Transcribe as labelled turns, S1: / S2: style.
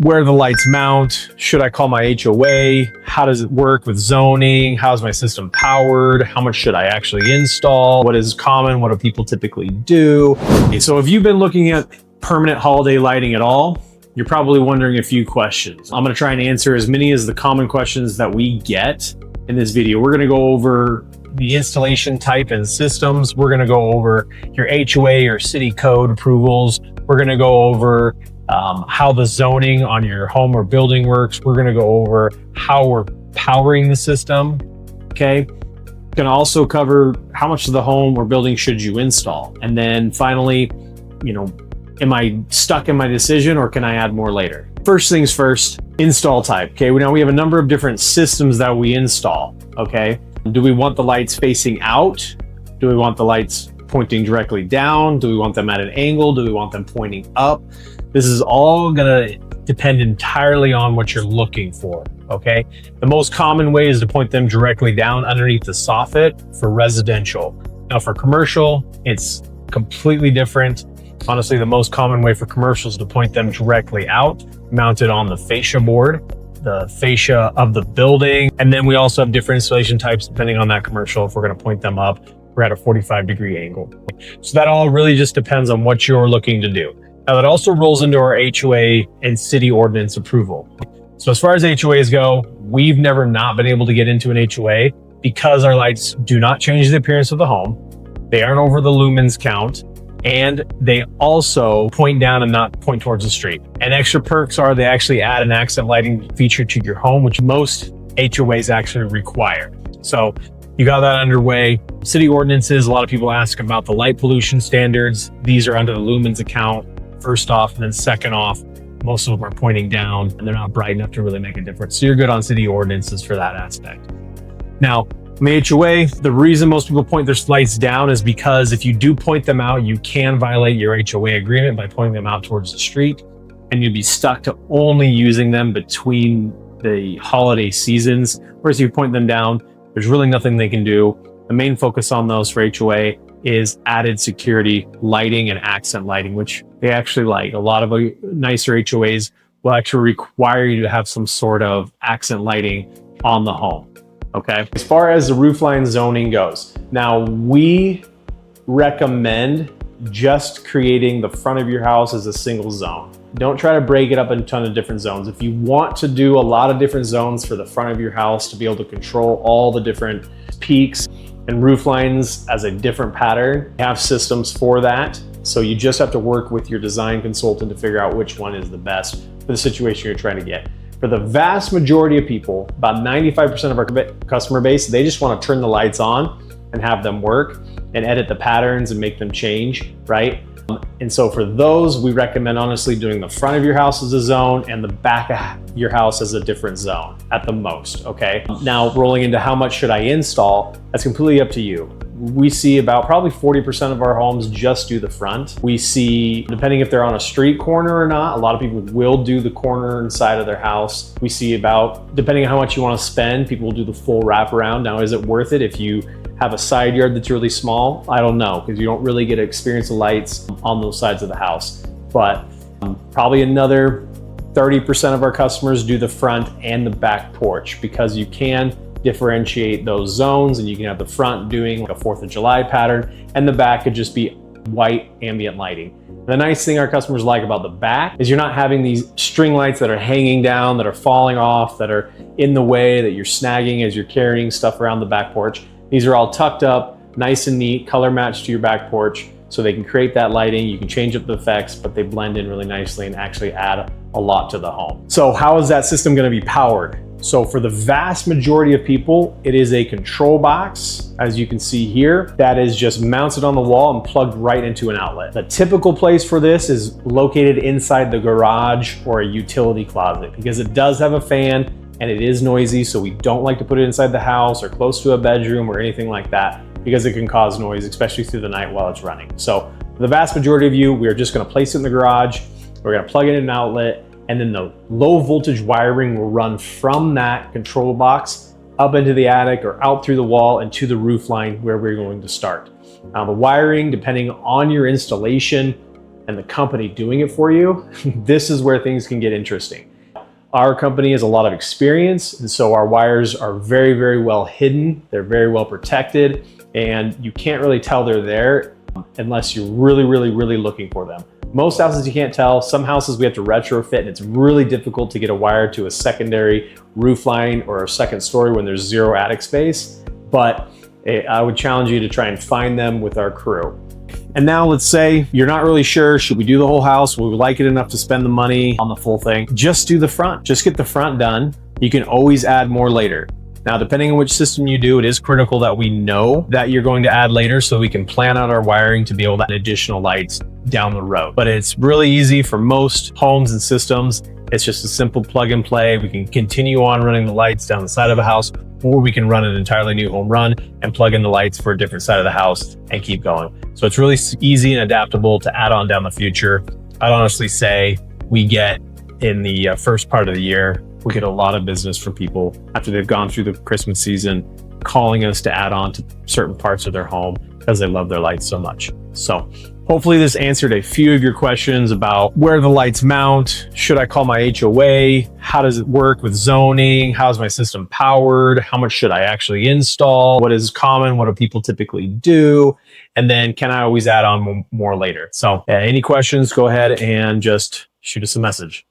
S1: where the lights mount, should I call my HOA, how does it work with zoning, how's my system powered, how much should I actually install, what is common, what do people typically do. So if you've been looking at permanent holiday lighting at all, you're probably wondering a few questions. I'm gonna try and answer as many as the common questions that we get in this video. We're gonna go over the installation type and systems. We're gonna go over your HOA or city code approvals. We're gonna go over how the zoning on your home or building works. We're gonna go over how we're powering the system, okay? Gonna also cover how much of the home or building should you install. And then finally, am I stuck in my decision or can I add more later? First things first, install type, okay? Now we have a number of different systems that we install, okay? Do we want the lights facing out? Do we want the lights pointing directly down? Do we want them at an angle? Do we want them pointing up? This is all gonna depend entirely on what you're looking for, okay? The most common way is to point them directly down underneath the soffit for residential. Now for commercial, it's completely different. Honestly, the most common way for commercials is to point them directly out, mounted on the fascia board, the fascia of the building. And then we also have different installation types depending on that commercial. If we're gonna point them up, we're at a 45-degree angle. So that all really just depends on what you're looking to do. Now that also rolls into our HOA and city ordinance approval. So as far as HOAs go, we've never not been able to get into an HOA because our lights do not change the appearance of the home. They aren't over the lumens count, and they also point down and not point towards the street. And extra perks are they actually add an accent lighting feature to your home, which most HOAs actually require. So you got that underway. City ordinances, a lot of people ask about the light pollution standards. These are under the lumens account, first off, and then second off, most of them are pointing down and they're not bright enough to really make a difference. So you're good on city ordinances for that aspect. Now, in the HOA, the reason most people point their lights down is because if you do point them out, you can violate your HOA agreement by pointing them out towards the street, and you'd be stuck to only using them between the holiday seasons. Whereas if you point them down, there's really nothing they can do. The main focus on those for HOA is added security lighting and accent lighting, which they actually like. A lot of nicer HOAs will actually require you to have some sort of accent lighting on the home. Okay, as far as the roofline zoning goes, now we recommend just creating the front of your house as a single zone. Don't try to break it up into a ton of different zones. If you want to do a lot of different zones for the front of your house to be able to control all the different peaks and roof lines as a different pattern, we have systems for that. So you just have to work with your design consultant to figure out which one is the best for the situation you're trying to get. For the vast majority of people, about 95% of our customer base, they just want to turn the lights on and have them work and edit the patterns and make them change, right? And so for those, we recommend honestly doing the front of your house as a zone and the back of your house as a different zone at the most, okay? Now rolling into how much should I install, that's completely up to you. We see about probably 40% of our homes just do the front. We see, depending if they're on a street corner or not, a lot of people will do the corner and side of their house. We see about, depending on how much you want to spend, people will do the full wraparound. Now, is it worth it if you have a side yard that's really small? I don't know, because you don't really get to experience the lights on those sides of the house. But probably another 30% of our customers do the front and the back porch because you can differentiate those zones, and you can have the front doing like a 4th of July pattern and the back could just be white ambient lighting. The nice thing our customers like about the back is you're not having these string lights that are hanging down, that are falling off, that are in the way, that you're snagging as you're carrying stuff around the back porch. These are all tucked up, nice and neat, color matched to your back porch, so they can create that lighting. You can change up the effects, but they blend in really nicely and actually add a lot to the home. So how is that system going to be powered? So for the vast majority of people, it is a control box, as you can see here, that is just mounted on the wall and plugged right into an outlet. The typical place for this is located inside the garage or a utility closet because it does have a fan and it is noisy, so we don't like to put it inside the house or close to a bedroom or anything like that because it can cause noise, especially through the night while it's running. So for the vast majority of you, we are just gonna place it in the garage, we're gonna plug it in an outlet, and then the low voltage wiring will run from that control box up into the attic or out through the wall and to the roof line where we're going to start. Now the wiring, depending on your installation and the company doing it for you, this is where things can get interesting. Our company has a lot of experience, and so our wires are very, very well hidden. They're very well protected, and you can't really tell they're there unless you're really, really, really looking for them. Most houses you can't tell. Some houses we have to retrofit, and it's really difficult to get a wire to a secondary roof line or a second story when there's zero attic space. But I would challenge you to try and find them with our crew. And now let's say you're not really sure, should we do the whole house? Will we like it enough to spend the money on the full thing? Just do the front. Just get the front done. You can always add more later. Now, depending on which system you do, it is critical that we know that you're going to add later so we can plan out our wiring to be able to add additional lights down the road. But it's really easy for most homes and systems. It's just a simple plug and play. We can continue on running the lights down the side of a house, or we can run an entirely new home run and plug in the lights for a different side of the house and keep going. So it's really easy and adaptable to add on down the future. I'd honestly say we get in the first part of the year, we get a lot of business from people after they've gone through the Christmas season, calling us to add on to certain parts of their home because they love their lights so much. So hopefully this answered a few of your questions about where the lights mount. Should I call my HOA? How does it work with zoning? How's my system powered? How much should I actually install? What is common? What do people typically do? And then can I always add on more later? So any questions, go ahead and just shoot us a message.